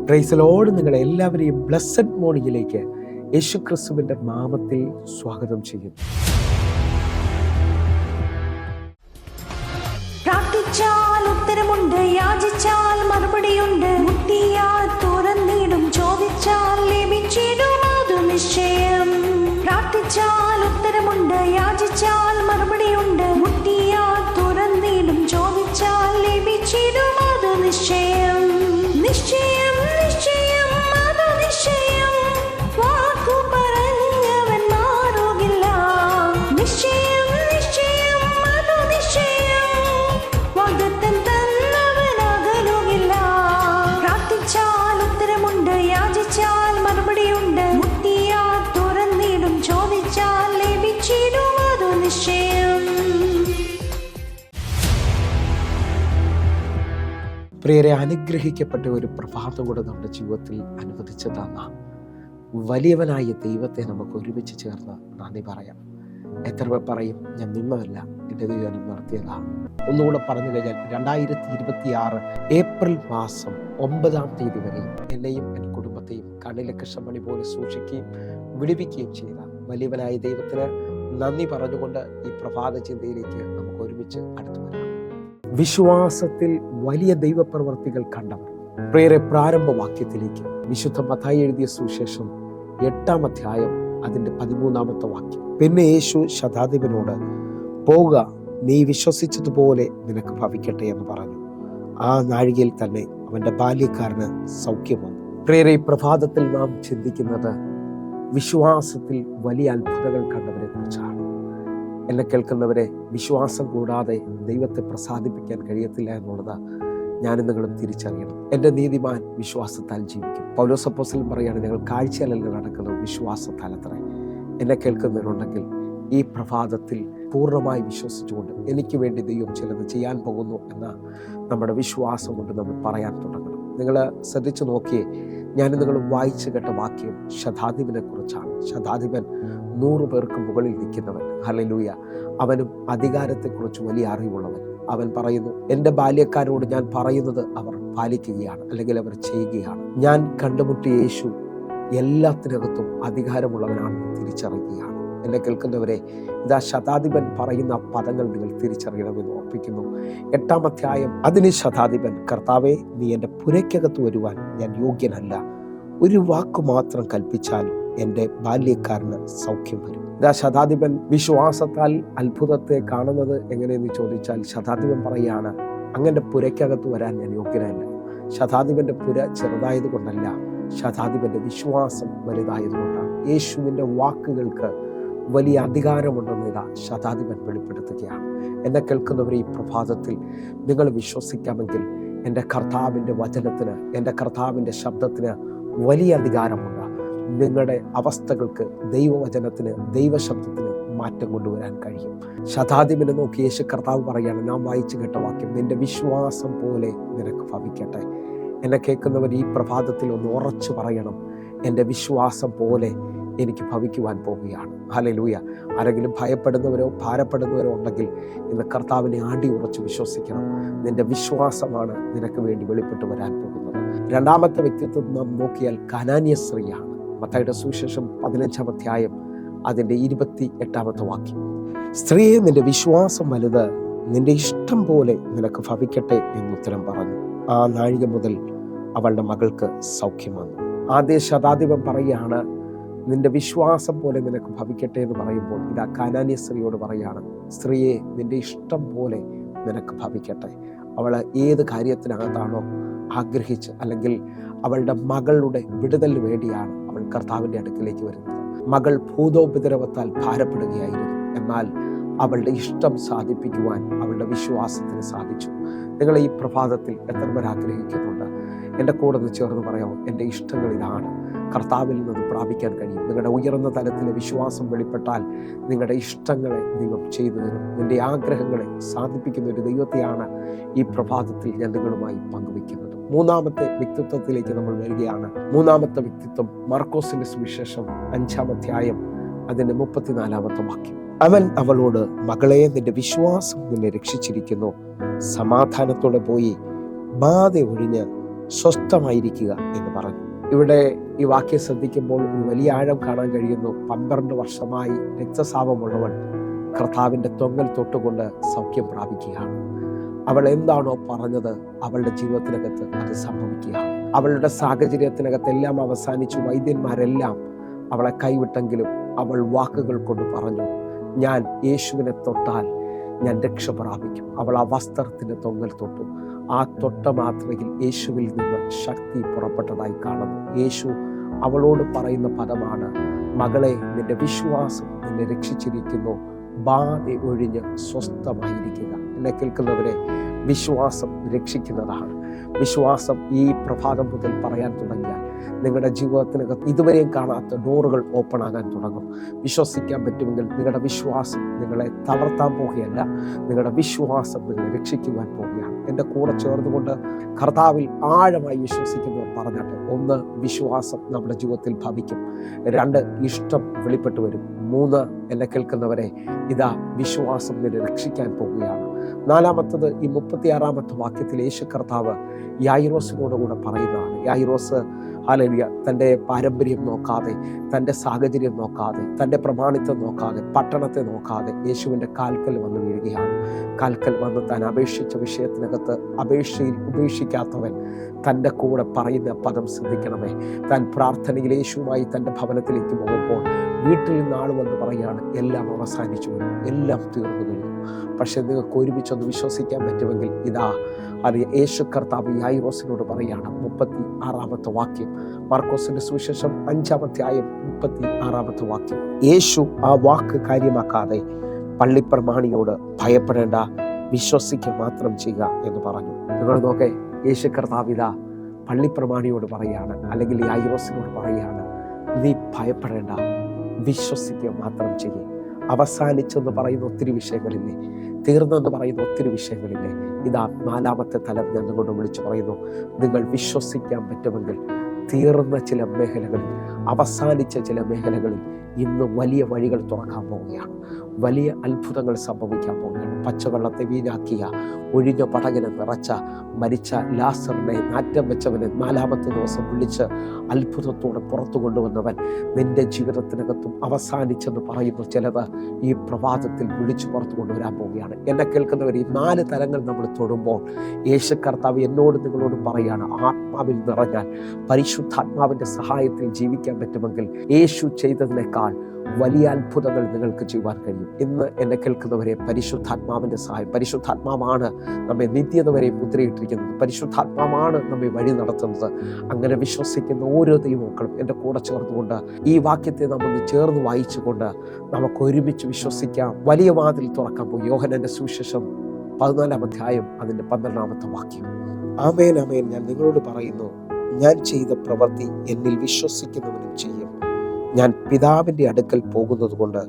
Praise Lord. നിങ്ങളെ എല്ലാവരെയും blessed മോർണിംഗിലേക്ക് യേശുക്രിസ്തുവിന്റെ നാമത്തിൽ സ്വാഗതം ചെയ്യുന്നു. പ്രാർത്ഥിച്ചാൽ ഉത്തരമുണ്ട്, യാചിച്ചാൽ മറുപടിയുണ്ട്, മുട്ടിയാൽ തുറന്നിടും, ചോദിച്ചാൽ ലഭിച്ചിടും, അത് നിശ്ചയം. പ്രാർത്ഥിച്ചാൽ ഉത്തരമുണ്ട്, യാചിച്ചാൽ മറുപടിയുണ്ട്, മുട്ടിയാൽ തുറന്നിടും, ചോദിച്ചാൽ ലഭിച്ചിടും, അത് നിശ്ചയം. നിശ്ചയം നിശ്ചയം അത് നിശ്ചയം, വാക്കു പറഞ്ഞവൻ മാറുകില്ല. നിശ്ചയം നിശ്ചയം അത് നിശ്ചയം, വാഗ്ദത്തം തന്നവൻ അകലുകില്ല. പ്രാർത്ഥിച്ചാൽ ഉത്തരമുണ്ട്, യാചിച്ചാൽ മറുപടിയുണ്ട്, മുട്ടിയാൽ തുറന്നിടും, ചോദിച്ചാൽ ലഭിച്ചിടും, അത് നിശ്ചയം. പ്രിയരെ, അനുഗ്രഹിക്കപ്പെട്ട ഒരു പ്രഭാതം കൂടെ നമ്മുടെ ജീവിതത്തിൽ അനുവദിച്ചു തന്ന വലിയവനായ ദൈവത്തെ നമുക്ക് ഒരുമിച്ച് ചേർന്ന് നന്ദി പറയാം. എത്ര പേർ പറയും, ഞാൻ നിന്നതല്ല, എൻ്റെ ദൈവം നടത്തിയതാണ്. ഒന്നുകൂടെ പറഞ്ഞു കഴിഞ്ഞാൽ 2026 ഏപ്രിൽ മാസം 9-ാം തീയതി വരെ എന്നെയും എൻ്റെ കുടുംബത്തെയും കണ്ണിലെ കൃഷ്ണമണി പോലെ സൂക്ഷിക്കുകയും വിടുവിക്കുകയും ചെയ്ത വലിയവനായ ദൈവത്തിന് നന്ദി പറഞ്ഞുകൊണ്ട് ഈ പ്രഭാത ചിന്തയിലേക്ക് നമുക്ക് ഒരുമിച്ച് അടുത്തു വരാം. വിശ്വാസത്തിൽ വലിയ ദൈവപ്രവർത്തികൾ കണ്ടവർ. പ്രിയരെ, പ്രാരംഭവാക്യത്തിലേക്ക് വിശുദ്ധ മത്തായി എഴുതിയ സുവിശേഷം 8-ാം അധ്യായം അതിൻ്റെ 13-ാമത്തെ വാക്യം. പിന്നെ യേശു ശതാധിപനോട്, പോവുക, നീ വിശ്വസിച്ചതുപോലെ നിനക്ക് ഭവിക്കട്ടെ എന്ന് പറഞ്ഞു. ആ നാഴികയിൽ തന്നെ അവൻ്റെ ബാല്യക്കാരന് സൗഖ്യം വന്നു. പ്രിയരെ, ഈ പ്രഭാതത്തിൽ നാം ചിന്തിക്കുന്നത് വിശ്വാസത്തിൽ വലിയ അത്ഭുതങ്ങൾ കണ്ടവരെ കുറിച്ചാണ്. എന്നെ കേൾക്കുന്നവരെ, വിശ്വാസം കൂടാതെ ദൈവത്തെ പ്രസാദിപ്പിക്കാൻ കഴിയത്തില്ല എന്നുള്ളത് ഞാനും നിങ്ങളും തിരിച്ചറിയണം. എൻ്റെ നീതിമാൻ വിശ്വാസത്താൽ ജീവിക്കും. പൗലോസ് അപ്പോസ്തലൻ പറയാണ്, ഞങ്ങൾ കാഴ്ചയല്ല നടക്കുന്നത്, വിശ്വാസത്താൽ അത്രേ. എന്നെ കേൾക്കുന്നവരുണ്ടെങ്കിൽ ഈ പ്രഭാതത്തിൽ പൂർണ്ണമായി വിശ്വസിച്ചുകൊണ്ട് എനിക്ക് വേണ്ടി ദൈവം ചിലത് ചെയ്യാൻ പോകുന്നു എന്ന നമ്മുടെ വിശ്വാസം കൊണ്ട് നമ്മൾ പറയാൻ തുടങ്ങണം. നിങ്ങൾ ശ്രദ്ധിച്ചു നോക്കിയേ, ഞാൻ നിങ്ങൾ വായിച്ചു കേട്ട വാക്യം ശതാധിപനെ കുറിച്ചാണ്. ശതാധിപൻ 100 പേർക്ക് മുകളിൽ നിൽക്കുന്നവൻ. ഹല്ലേലൂയ. അവനും അധികാരത്തെക്കുറിച്ച് വലിയ അറിവുള്ളവൻ. അവൻ പറയുന്നു, എൻ്റെ ബാല്യക്കാരോട് ഞാൻ പറയുന്നത് അവർ പാലിക്കുകയാണ്, അല്ലെങ്കിൽ അവർ ചെയ്യുകയാണ്. ഞാൻ കണ്ടുമുട്ടിയ യേശു എല്ലാത്തിനകത്തും അധികാരമുള്ളവനാണെന്ന് തിരിച്ചറിയുകയാണ്. എന്നെ കേൾക്കുന്നവരെ, ഇതാ ശതാധിപൻ പറയുന്ന പദങ്ങൾ നിങ്ങൾ തിരിച്ചറിയണമെന്ന് ഓർപ്പിക്കുന്നു. 8-ാം അധ്യായം. അതിന് ശതാധിപൻ, കർത്താവേ, നീ എൻ്റെ പുരയ്ക്കകത്ത് വരുവാൻ ഞാൻ യോഗ്യനല്ല, ഒരു വാക്ക് മാത്രം കൽപ്പിച്ചാൽ എൻ്റെ ബാല്യക്കാരന് സൗഖ്യം വരും. ഇതാ ശതാധിപൻ വിശ്വാസത്താൽ അത്ഭുതത്തെ കാണുന്നത് എങ്ങനെയെന്ന് ചോദിച്ചാൽ, ശതാധിപൻ പറയുകയാണ്, അങ്ങൻ്റെ പുരയ്ക്കകത്ത് വരാൻ ഞാൻ യോഗ്യനല്ല. ശതാധിപൻ്റെ പുര ചെറുതായത് കൊണ്ടല്ല, ശതാധിപൻ്റെ വിശ്വാസം വലുതായതുകൊണ്ടാണ്. യേശുവിൻ്റെ വാക്കുകൾക്ക് വലിയ അധികാരമുണ്ടെന്ന് ഇതാ ശതാധിപൻ വെളിപ്പെടുത്തുകയാണ്. എന്നെ കേൾക്കുന്നവർ, ഈ പ്രഭാതത്തിൽ നിങ്ങൾ വിശ്വസിക്കാമെങ്കിൽ എൻ്റെ കർത്താവിൻ്റെ വചനത്തിന്, എൻ്റെ കർത്താവിൻ്റെ ശബ്ദത്തിന് വലിയ അധികാരമുണ്ട്. നിങ്ങളുടെ അവസ്ഥകൾക്ക് ദൈവവചനത്തിന്, ദൈവശബ്ദത്തിന് മാറ്റം കൊണ്ടുവരാൻ കഴിയും. ശതാധിപനെ നോക്കി യേശു കർത്താവ് പറയാണ്, നാം വായിച്ചു കേട്ട വാക്യം, നിന്റെ വിശ്വാസം പോലെ നിനക്ക് ഭവിക്കട്ടെ. എന്നെ കേൾക്കുന്നവർ ഈ പ്രഭാതത്തിൽ ഒന്ന് ഉറച്ചു പറയണം, എൻ്റെ വിശ്വാസം പോലെ എനിക്ക് ഭവിക്കുവാൻ പോവുകയാണ്. ഹല്ലേലൂയ. ആരെങ്കിലും ഭയപ്പെടുന്നവരോ ഭാരപ്പെടുന്നവരോ ഉണ്ടെങ്കിൽ ഇന്ന് കർത്താവിനെ ആടി ഉറച്ച് വിശ്വസിക്കണം. നിന്റെ വിശ്വാസമാണ് നിനക്ക് വേണ്ടി വെളിപ്പെട്ട് വരാൻ പോകുന്നത്. 2-ാമത്തെ വ്യക്തിത്വം നാം നോക്കിയാൽ കനാന്യ സ്ത്രീയാണ്. മത്തായിയുടെ സുവിശേഷം 15-ാം അധ്യായം അതിൻ്റെ 28-ാമത്തെ വാക്യം. സ്ത്രീയെ, നിന്റെ വിശ്വാസം വലുത്, നിന്റെ ഇഷ്ടം പോലെ നിനക്ക് ഭവിക്കട്ടെ എന്നുത്തരം പറഞ്ഞു. ആ നാഴിക മുതൽ അവളുടെ മകൾക്ക് സൗഖ്യം വന്നു. ആദ്യ ശതാധിപൻ പറയുകയാണ്, നിന്റെ വിശ്വാസം പോലെ നിനക്ക് ഭവിക്കട്ടെ എന്ന് പറയുമ്പോൾ ഇതാ കനാന്യ സ്ത്രീയോട് പറയുകയാണ്, സ്ത്രീയെ, നിന്റെ ഇഷ്ടം പോലെ നിനക്ക് ഭവിക്കട്ടെ. അവൾ ഏത് കാര്യത്തിനകത്താണോ ആഗ്രഹിച്ച്, അല്ലെങ്കിൽ അവളുടെ മകളുടെ വിടുതലിന് വേണ്ടിയാണ് അവൾ കർത്താവിൻ്റെ അടുക്കിലേക്ക് വരുന്നത്. മകൾ ഭൂതോപദ്രവത്താൽ ഭാരപ്പെടുകയായിരുന്നു. എന്നാൽ അവളുടെ ഇഷ്ടം സാധിപ്പിക്കുവാൻ അവളുടെ വിശ്വാസത്തിന് സാധിച്ചു. നിങ്ങൾ ഈ പ്രഭാതത്തിൽ എത്ര പേർ ആഗ്രഹിക്കുന്നുണ്ട്? എൻ്റെ കൂടെ ഒന്ന് ചേർന്ന് പറയാമോ, എൻ്റെ ഇഷ്ടങ്ങൾ ഇതാണ്, കർത്താവിൽ നിന്ന് പ്രാപിക്കാൻ കഴിയും. നിങ്ങളുടെ ഉയർന്ന തലത്തിലെ വിശ്വാസം വെളിപ്പെട്ടാൽ നിങ്ങളുടെ ഇഷ്ടങ്ങളെ ദൈവം ചെയ്തു തരും. നിൻ്റെ ആഗ്രഹങ്ങളെ സാധിപ്പിക്കുന്ന ഒരു ദൈവത്തെയാണ് ഈ പ്രഭാതത്തിൽ ഞാൻ നിങ്ങളുമായി പങ്കുവയ്ക്കുന്നത്. 3-ാമത്തെ വ്യക്തിത്വത്തിലേക്ക് നമ്മൾ വരികയാണ്. 3-ാമത്തെ വ്യക്തിത്വം മർക്കോസിന്റെ സുവിശേഷം 5-ാം അധ്യായം അതിൻ്റെ 34-ാമത്തെ വാക്യം. അവൻ അവളോട്, മകളെ, നിന്റെ വിശ്വാസം നിന്നെ രക്ഷിച്ചിരിക്കുന്നു, സമാധാനത്തോടെ പോയി ബാധ ഒഴിഞ്ഞ് സ്വസ്ഥമായിരിക്കുക എന്ന് പറഞ്ഞു. ഇവിടെ ഈ വാക്യം ശ്രദ്ധിക്കുമ്പോൾ ഒരു വലിയ ആഴം കാണാൻ കഴിയുന്നു. 12 വർഷമായി രക്തസ്രാവമുള്ളവൾ കർത്താവിൻ്റെ തൊങ്ങൽ തൊട്ടുകൊണ്ട് സൗഖ്യം പ്രാപിക്കുകയാണ്. അവൾ എന്താണോ പറഞ്ഞത് അവളുടെ ജീവിതത്തിനകത്ത് അത് സംഭവിക്കുകയാണ്. അവളുടെ സാഹചര്യത്തിനകത്ത് എല്ലാം അവസാനിച്ചു. വൈദ്യന്മാരെല്ലാം അവളെ കൈവിട്ടെങ്കിലും അവൾ വാക്കുകൾ കൊണ്ട് പറഞ്ഞു, ഞാൻ യേശുവിനെ തൊട്ടാൽ ഞാൻ രക്ഷ പ്രാപിക്കും. അവൾ ആ വസ്ത്രത്തിൻ്റെ തൊങ്ങൽ തൊട്ടു. ആ തൊട്ട മാത്രയിൽ യേശുവിൽ നിന്ന് ശക്തി പുറപ്പെട്ടതായി കാണുന്നു. യേശു അവളോട് പറയുന്ന പദമാണ്, മകളെ, നിന്റെ വിശ്വാസം നിന്നെ രക്ഷിച്ചിരിക്കുന്നു, ബാധ ഒഴിഞ്ഞ് സ്വസ്ഥമായിരിക്കുക. എന്നെ കേൾക്കുന്നവരെ, വിശ്വാസം രക്ഷിക്കുന്നതാണ്. വിശ്വാസം ഈ പ്രഭാതം മുതൽ പറയാൻ തുടങ്ങിയാൽ നിങ്ങളുടെ ജീവിതത്തിനകത്ത് ഇതുവരെയും കാണാത്ത ഡോറുകൾ ഓപ്പൺ ആകാൻ തുടങ്ങും. വിശ്വസിക്കാൻ പറ്റുമെങ്കിൽ നിങ്ങളുടെ വിശ്വാസം നിങ്ങളെ തളർത്താൻ പോകുകയല്ല, നിങ്ങളുടെ വിശ്വാസം നിങ്ങളെ രക്ഷിക്കുവാൻ പോവുകയാണ്. എൻ്റെ കൂടെ ചേർന്നുകൊണ്ട് കർത്താവിൽ ആഴമായി വിശ്വസിക്കുന്നവർ പറഞ്ഞാട്ടെ. 1, വിശ്വാസം നമ്മുടെ ജീവിതത്തിൽ ഭവിക്കും. 2, ഇഷ്ടം വെളിപ്പെട്ട് വരും. 3, എന്നെ കേൾക്കുന്നവരെ, ഇതാ വിശ്വാസം നിന്നെ രക്ഷിക്കാൻ പോവുകയാണ്. 4-മത്തത് ഈ 36-ാമത്തെ വാക്യത്തിൽ യേശു കർത്താവ് യായിറോസിനോടുകൂടെ പറയുന്നതാണ്. യായിറോസ് ഹല്ലേലൂയ തൻ്റെ പാരമ്പര്യം നോക്കാതെ, തൻ്റെ സാഹചര്യം നോക്കാതെ, തൻ്റെ പ്രമാണിത്വം നോക്കാതെ, പട്ടണത്തെ നോക്കാതെ യേശുവിൻ്റെ കാൽക്കൽ വന്ന് വീഴുകയാണ്. കാൽക്കൽ വന്ന് താൻ അപേക്ഷിച്ച വിഷയത്തിനകത്ത് അപേക്ഷയിൽ ഉപേക്ഷിക്കാത്തവൻ തൻ്റെ കൂടെ പറയുന്ന പദം ശ്രദ്ധിക്കണമേ. താൻ പ്രാർത്ഥനയിൽ യേശുവുമായി തൻ്റെ ഭവനത്തിലേക്ക് പോകുമ്പോൾ വീട്ടിൽ നിന്ന് ആൾ വന്ന് പറയുകയാണ്, എല്ലാം അവസാനിച്ചു കഴിഞ്ഞു, എല്ലാം തീർന്നു കഴിഞ്ഞു. പക്ഷെ നിങ്ങൾക്ക് ഒരുമിച്ചൊന്ന് വിശ്വസിക്കാൻ പറ്റുമെങ്കിൽ ഇതാ യേശു കർത്താവ് യായിറോസിനോട് പറയുകയാണ്. 36-ാമത്തെ വാക്യം, മാർക്കോസിന്റെ സുവിശേഷം 5-ാം 36-ാമത്തെ വാക്യം. യേശു ആ വാക്ക് കാര്യമാക്കാതെ പള്ളിപ്രമാണിയോട് ഭയപ്പെടേണ്ട, വിശ്വസിക്കുക മാത്രം ചെയ്യുക എന്ന് പറഞ്ഞു. നിങ്ങൾ നോക്കേ, യേശു കർത്താവ് ഇതാ പള്ളിപ്രമാണിയോട് പറയുകയാണ്, അല്ലെങ്കിൽ യായിറോസിനോട് പറയുകയാണ്, നീ ഭയപ്പെടേണ്ട, വിശ്വസിക്കുക മാത്രം ചെയ്യുക. അവസാനിച്ചെന്ന് പറയുന്ന ഒത്തിരി വിഷയങ്ങളില്ലേ, തീർന്നെന്ന് പറയുന്ന ഒത്തിരി വിഷയങ്ങളില്ലേ, ഇതാ 4-ാമത്തെ തലം ഞാൻ നിങ്ങളോട് വിളിച്ചു പറയുന്നു. നിങ്ങൾ വിശ്വസിക്കാൻ പറ്റുമെങ്കിൽ തീർന്ന ചില മേഖലകളിൽ, അവസാനിച്ച ചില മേഖലകളിൽ ഇന്ന് വലിയ വഴികൾ തുറക്കാൻ പോവുകയാണ്. വലിയ അത്ഭുതങ്ങൾ സംഭവിക്കാൻ പോവുകയാണ്. പച്ചവെള്ളത്തെ വീഞ്ഞാക്കിയ, ഒഴിഞ്ഞ പടകിനെ നിറച്ച, മരിച്ച ലാസറിനെ നാറ്റം വെച്ചവനെ 4-ാമത്തെ ദിവസം വിളിച്ച് അത്ഭുതത്തോടെ പുറത്തു കൊണ്ടുവന്നവൻ നിന്റെ ജീവിതത്തിനകത്തും അവസാനിച്ചെന്ന് പറയുന്ന ചിലത് ഈ പ്രഭാതത്തിൽ വിളിച്ചു പുറത്തു കൊണ്ടുവരാൻ പോവുകയാണ്. എന്നെ കേൾക്കുന്നവർ, ഈ 4 തലങ്ങൾ നമ്മൾ തൊടുമ്പോൾ യേശു കർത്താവ് എന്നോട് നിങ്ങളോട് പറയാണ്, ആത്മാവിൽ നിറഞ്ഞാൽ, പരിശുദ്ധാത്മാവിൻ്റെ സഹായത്തിൽ ജീവിക്കാൻ പറ്റുമെങ്കിൽ യേശു ചെയ്തതിനേക്കാൾ വലിയ അത്ഭുതങ്ങൾ നിങ്ങൾക്ക് ചെയ്യുവാൻ കഴിയും. ഇന്ന് എന്നെ കേൾക്കുന്നവരെ, പരിശുദ്ധാത്മാവിൻ്റെ സഹായം, പരിശുദ്ധാത്മാവാണ് നമ്മെ നിത്യത വരെ മുദ്രയിട്ടിരിക്കുന്നത്, പരിശുദ്ധാത്മാവാണ് നമ്മെ വഴി നടത്തുന്നത്. അങ്ങനെ വിശ്വസിക്കുന്ന ഓരോ ദൈവമക്കളും എൻ്റെ കൂടെ ചേർന്നുകൊണ്ട് ഈ വാക്യത്തെ നമ്മൊന്ന് ചേർന്ന് വായിച്ചുകൊണ്ട് നമുക്ക് ഒരുമിച്ച് വിശ്വസിക്കാം. വലിയ വാതിൽ തുറക്കാൻ പോകും. യോഹന്നാന്റെ സുവിശേഷം 14-ാം അധ്യായം അതിൻ്റെ 12-ാമത്തെ വാക്യം. ആമേൻ, ആമേൻ, ഞാൻ നിങ്ങളോട് പറയുന്നു, ഞാൻ ചെയ്ത പ്രവൃത്തി എന്നിൽ വിശ്വസിക്കുന്നവനും ചെയ്യും. ഞാൻ പിതാവിൻ്റെ അടുക്കൽ പോകുന്നത് കൊണ്ട്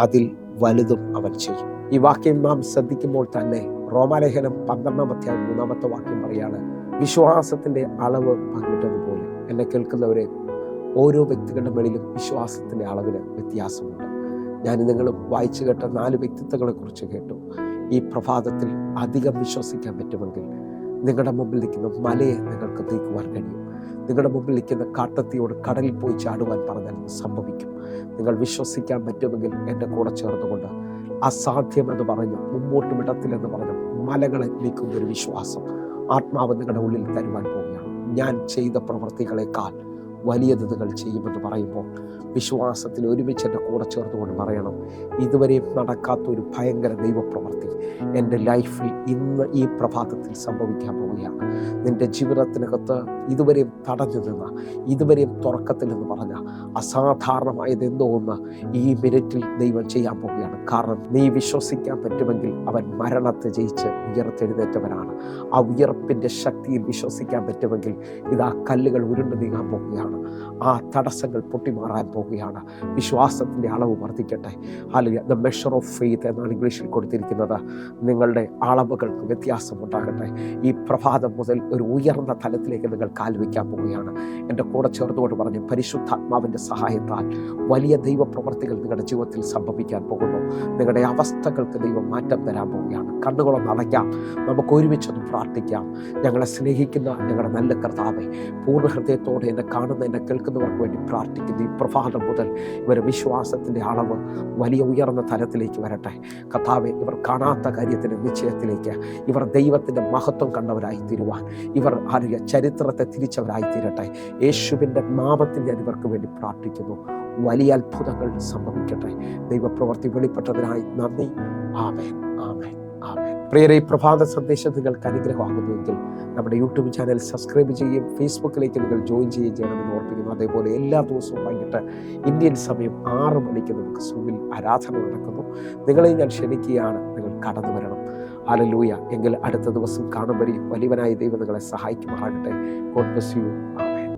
അതിൽ വലുതും അവൻ ചെയ്യും. ഈ വാക്യം നാം ശ്രദ്ധിക്കുമ്പോൾ തന്നെ റോമാലേഖനം 12-ാം അധ്യായം 3-ാമത്തെ വാക്യം പറയാണ്, വിശ്വാസത്തിൻ്റെ അളവ് പങ്കിട്ടതുപോലെ. എന്നെ കേൾക്കുന്നവരെ, ഓരോ വ്യക്തികളുടെ മേളിലും വിശ്വാസത്തിൻ്റെ അളവിന് വ്യത്യാസമുണ്ട്. ഞാൻ നിങ്ങളും വായിച്ചു കേട്ട 4 വ്യക്തിത്വങ്ങളെ കുറിച്ച് കേട്ടു. ഈ പ്രഭാതത്തിൽ അധികം വിശ്വസിക്കാൻ പറ്റുമെങ്കിൽ നിങ്ങളുടെ മുമ്പിൽ നിൽക്കുന്ന മലയെ നിങ്ങൾക്ക് നീക്കുവാൻ കഴിയും. നിങ്ങളുടെ മുമ്പിൽ നിൽക്കുന്ന കാട്ടത്തിയോട് കടലിൽ പോയി ചാടുവാൻ പറഞ്ഞാൽ സംഭവിക്കും. നിങ്ങൾ വിശ്വസിക്കാൻ പറ്റുമെങ്കിൽ എൻ്റെ കൂടെ ചേർന്നുകൊണ്ട് അസാധ്യമെന്ന് പറഞ്ഞു, മുമ്പോട്ട് വിടത്തില്ലെന്ന് പറഞ്ഞു മലകളെ നീക്കുന്നൊരു വിശ്വാസം ആത്മാവ് നിങ്ങളുടെ ഉള്ളിൽ തരുവാൻ പോവുകയാണ്. ഞാൻ ചെയ്ത പ്രവൃത്തികളെക്കാൾ വലിയത് നിങ്ങൾ ചെയ്യുമെന്ന് പറയുമ്പോൾ വിശ്വാസത്തിൽ ഒരുമിച്ച് എൻ്റെ കൂടെ ചേർന്നുകൊണ്ട് പറയണം, ഇതുവരെയും നടക്കാത്തൊരു ഭയങ്കര ദൈവപ്രവൃത്തി എൻ്റെ ലൈഫിൽ ഇന്ന് ഈ പ്രഭാതത്തിൽ സംഭവിക്കാൻ പോവുകയാണ്. നിൻ്റെ ജീവിതത്തിനകത്ത് ഇതുവരെയും തടഞ്ഞു നിന്ന, ഇതുവരെയും തുറക്കത്തിൽ എന്ന് പറഞ്ഞ അസാധാരണമായത് എന്തോ ഒന്ന് ഈ മിനിറ്റിൽ ദൈവം ചെയ്യാൻ പോവുകയാണ്. കാരണം നീ വിശ്വസിക്കാൻ പറ്റുമെങ്കിൽ അവൻ മരണത്തെ ജയിച്ച് ഉയർത്തെഴുന്നേറ്റവനാണ്. ആ ഉയർപ്പിൻ്റെ ശക്തിയിൽ വിശ്വസിക്കാൻ പറ്റുമെങ്കിൽ ഇതാ കല്ലുകൾ ഉരുണ്ടു നീങ്ങാൻ പോവുകയാണ്. പോവുകയാണ്. ആ തടസ്സങ്ങൾ പൊട്ടിമാറാൻ പോവുകയാണ്. വിശ്വാസത്തിൻ്റെ അളവ് വർദ്ധിക്കട്ടെ. Hallelujah. The measure of faith എന്നാണ് ഇംഗ്ലീഷിൽ കൊടുത്തിരിക്കുന്നത്. നിങ്ങളുടെ അളവുകൾക്ക് വ്യത്യാസമുണ്ടാകട്ടെ. ഈ പ്രഭാതം മുതൽ ഒരു ഉയർന്ന തലത്തിലേക്ക് നിങ്ങൾ കാൽവയ്ക്കാൻ പോവുകയാണ്. എൻ്റെ കൂടെ ചേർന്നുകൊണ്ട് പറഞ്ഞു, പരിശുദ്ധാത്മാവിൻ്റെ സഹായത്താൽ വലിയ ദൈവപ്രവർത്തികൾ നിങ്ങളുടെ ജീവിതത്തിൽ സംഭവിക്കാൻ പോകുന്നു. നിങ്ങളുടെ അവസ്ഥകൾക്ക് ദൈവം മാറ്റം തരാൻ പോവുകയാണ്. കണ്ണുകളൊന്ന് അടയ്ക്കാം, നമുക്ക് ഒരുമിച്ചൊന്ന് പ്രാർത്ഥിക്കാം. ഞങ്ങളെ സ്നേഹിക്കുന്ന ഞങ്ങളുടെ നല്ല കർത്താവേ, പൂർണ്ണ ഹൃദയത്തോടെ എന്നെ കാണുന്ന എന്നെ കേൾക്കുന്നവർക്ക് വേണ്ടി പ്രാർത്ഥിക്കുന്നു. ഈ പ്രഭാതം മുതൽ ഇവരുടെ വിശ്വാസത്തിൻ്റെ അളവ് വലിയ ഉയർന്ന തലത്തിലേക്ക് വരട്ടെ. കർത്താവേ, ഇവർ കാണാത്ത കാര്യത്തിൻ്റെ നിശ്ചയത്തിലേക്ക്, ഇവർ ദൈവത്തിൻ്റെ മഹത്വം കണ്ടവരായി തീരുവാൻ, ഇവർ ചരിത്രത്തെ തിരിച്ചവരായി തീരട്ടെ. യേശുവിൻ്റെ നാമത്തിൽ ഞാൻ ഇവർക്ക് വേണ്ടി പ്രാർത്ഥിക്കുന്നു. വലിയ അത്ഭുതങ്ങൾ സംഭവിക്കട്ടെ. ദൈവപ്രവൃത്തി വെളിപ്പെട്ടതിനായി നന്ദി. ആമേൻ, ആമേൻ, ആമേൻ. പ്രിയരെ, ഈ പ്രഭാത സന്ദേശം നിങ്ങൾക്ക് അനുഗ്രഹമാകുന്നുവെങ്കിൽ നമ്മുടെ യൂട്യൂബ് ചാനൽ സബ്സ്ക്രൈബ് ചെയ്യുകയും ഫേസ്ബുക്കിലേക്ക് നിങ്ങൾ ജോയിൻ ചെയ്യുകയും ചെയ്യണമെന്ന് ഓർപ്പിക്കുന്നു. അതേപോലെ എല്ലാ ദിവസവും വൈകിട്ട് ഇന്ത്യൻ സമയം 6 മണിക്ക് നമുക്ക് സൂമിൽ ആരാധന നടക്കുന്നു. നിങ്ങളെ ഞാൻ ക്ഷണിക്കുകയാണ്, നിങ്ങൾ കടന്നു വരണം. ഹല്ലേലൂയ. എങ്കിൽ അടുത്ത ദിവസം കാണും വരെ വലിയവനായ ദൈവം നിങ്ങളെ സഹായിക്കുമാറാകട്ടെ. God bless you. ആമേൻ.